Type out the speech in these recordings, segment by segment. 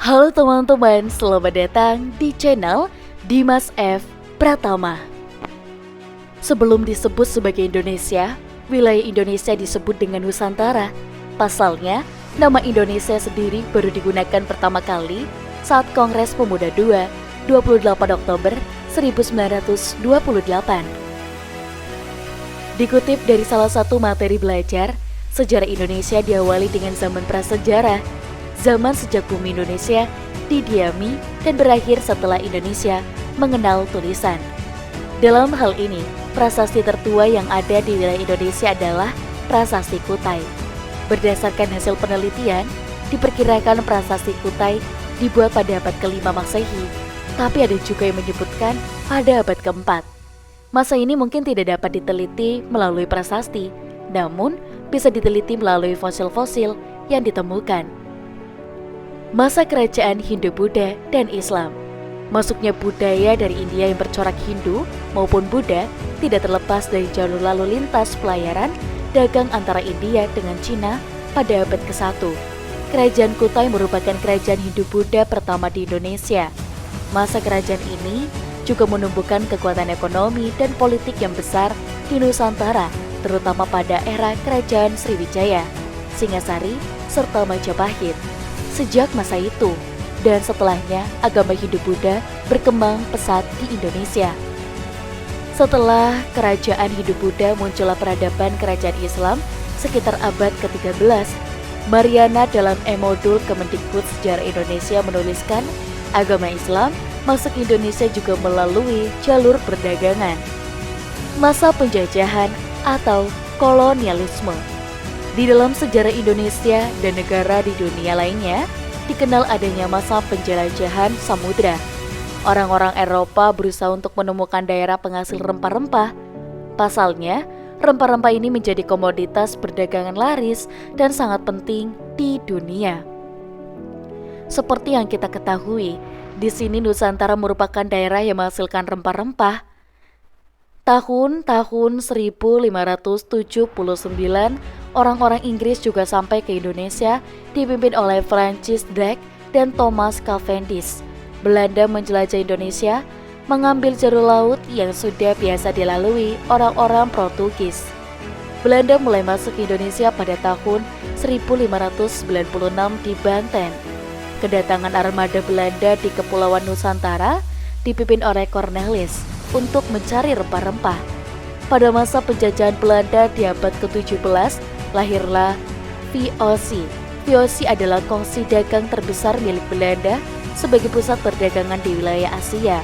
Halo teman-teman, selamat datang di channel Dimas F. Pratama. Sebelum disebut sebagai Indonesia, wilayah Indonesia disebut dengan Nusantara. Pasalnya, nama Indonesia sendiri baru digunakan pertama kali saat Kongres Pemuda II, 28 Oktober 1928. Dikutip dari salah satu materi belajar, sejarah Indonesia diawali dengan zaman prasejarah, zaman sejak bumi Indonesia didiami dan berakhir setelah Indonesia mengenal tulisan. Dalam hal ini, prasasti tertua yang ada di wilayah Indonesia adalah Prasasti Kutai. Berdasarkan hasil penelitian, diperkirakan Prasasti Kutai dibuat pada abad ke-5 Masehi, tapi ada juga yang menyebutkan pada abad ke-4. Masa ini mungkin tidak dapat diteliti melalui prasasti, namun bisa diteliti melalui fosil-fosil yang ditemukan. Masa kerajaan Hindu-Buddha dan Islam. Masuknya budaya dari India yang bercorak Hindu maupun Buddha tidak terlepas dari jalur lalu lintas pelayaran dagang antara India dengan Cina pada abad ke-1. Kerajaan Kutai merupakan kerajaan Hindu-Buddha pertama di Indonesia. Masa kerajaan ini juga menumbuhkan kekuatan ekonomi dan politik yang besar di Nusantara, terutama pada era Kerajaan Sriwijaya, Singasari, serta Majapahit. Sejak masa itu dan setelahnya, agama Hindu-Buddha berkembang pesat di Indonesia. Setelah kerajaan Hindu-Buddha, muncullah peradaban kerajaan Islam sekitar abad ke-13. Mariana dalam e-modul Kemendikbud Sejarah Indonesia menuliskan, agama Islam masuk Indonesia juga melalui jalur perdagangan. Masa penjajahan atau kolonialisme. Di dalam sejarah Indonesia dan negara di dunia lainnya, dikenal adanya masa penjelajahan samudra. Orang-orang Eropa berusaha untuk menemukan daerah penghasil rempah-rempah. Pasalnya, rempah-rempah ini menjadi komoditas perdagangan laris dan sangat penting di dunia. Seperti yang kita ketahui, di sini Nusantara merupakan daerah yang menghasilkan rempah-rempah. Tahun 1579, orang-orang Inggris juga sampai ke Indonesia dipimpin oleh Francis Drake dan Thomas Cavendish. Belanda menjelajah Indonesia, mengambil jalur laut yang sudah biasa dilalui orang-orang Portugis. Belanda mulai masuk ke Indonesia pada tahun 1596 di Banten. Kedatangan armada Belanda di Kepulauan Nusantara dipimpin oleh Cornelis untuk mencari rempah-rempah. Pada masa penjajahan Belanda di abad ke-17, lahirlah VOC. VOC adalah kongsi dagang terbesar milik Belanda sebagai pusat perdagangan di wilayah Asia.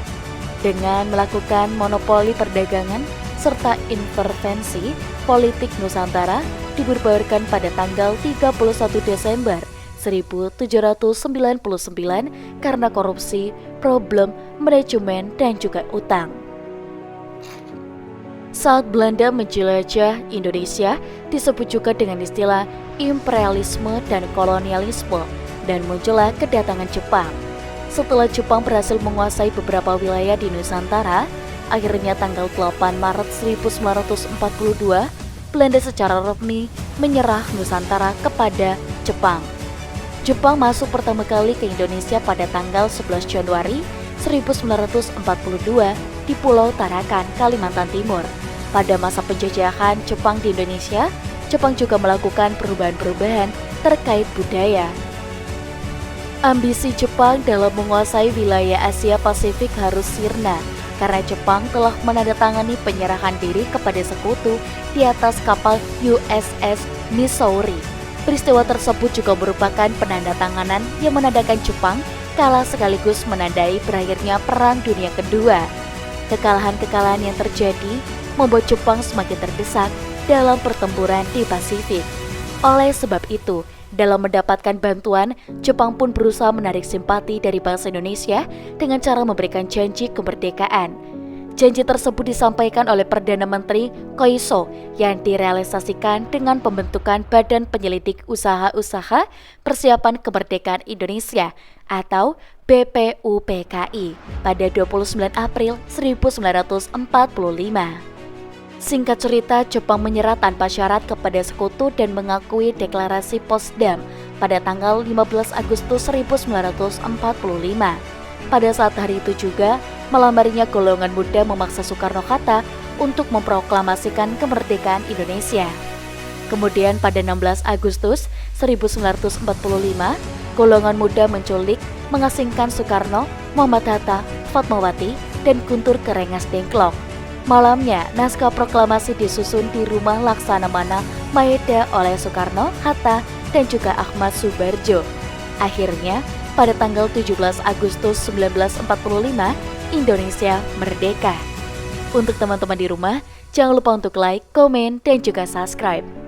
Dengan melakukan monopoli perdagangan serta intervensi politik Nusantara, dibubarkan pada tanggal 31 Desember 1799 karena korupsi, problem manajemen, dan juga utang. Saat Belanda menjelajah Indonesia, disebut juga dengan istilah imperialisme dan kolonialisme, dan muncullah kedatangan Jepang. Setelah Jepang berhasil menguasai beberapa wilayah di Nusantara, akhirnya tanggal 8 Maret 1942, Belanda secara resmi menyerah Nusantara kepada Jepang. Jepang masuk pertama kali ke Indonesia pada tanggal 11 Januari 1942 di Pulau Tarakan, Kalimantan Timur. Pada masa penjajahan Jepang di Indonesia, Jepang juga melakukan perubahan-perubahan terkait budaya. Ambisi Jepang dalam menguasai wilayah Asia Pasifik harus sirna karena Jepang telah menandatangani penyerahan diri kepada sekutu di atas kapal USS Missouri. Peristiwa tersebut juga merupakan penandatanganan yang menandakan Jepang kalah sekaligus menandai berakhirnya Perang Dunia Kedua. Kekalahan-kekalahan yang terjadi membuat Jepang semakin terdesak dalam pertempuran di Pasifik. Oleh sebab itu, dalam mendapatkan bantuan, Jepang pun berusaha menarik simpati dari bangsa Indonesia dengan cara memberikan janji kemerdekaan. Janji tersebut disampaikan oleh Perdana Menteri Koiso yang direalisasikan dengan pembentukan Badan Penyelidik Usaha-Usaha Persiapan Kemerdekaan Indonesia atau BPUPKI pada 29 April 1945. Singkat cerita, Jepang menyerah tanpa syarat kepada sekutu dan mengakui deklarasi Potsdam pada tanggal 15 Agustus 1945. Pada saat hari itu juga, malam harinya golongan muda memaksa Soekarno-Hatta untuk memproklamasikan kemerdekaan Indonesia. Kemudian pada 16 Agustus 1945, golongan muda menculik, mengasingkan Soekarno, Muhammad Hatta, Fatmawati, dan Guntur ke Rengas Dengklok. Malamnya, naskah proklamasi disusun di rumah Laksana Mana Maeda oleh Soekarno, Hatta, dan juga Ahmad Subarjo. Akhirnya, pada tanggal 17 Agustus 1945, Indonesia merdeka. Untuk teman-teman di rumah, jangan lupa untuk like, komen, dan juga subscribe.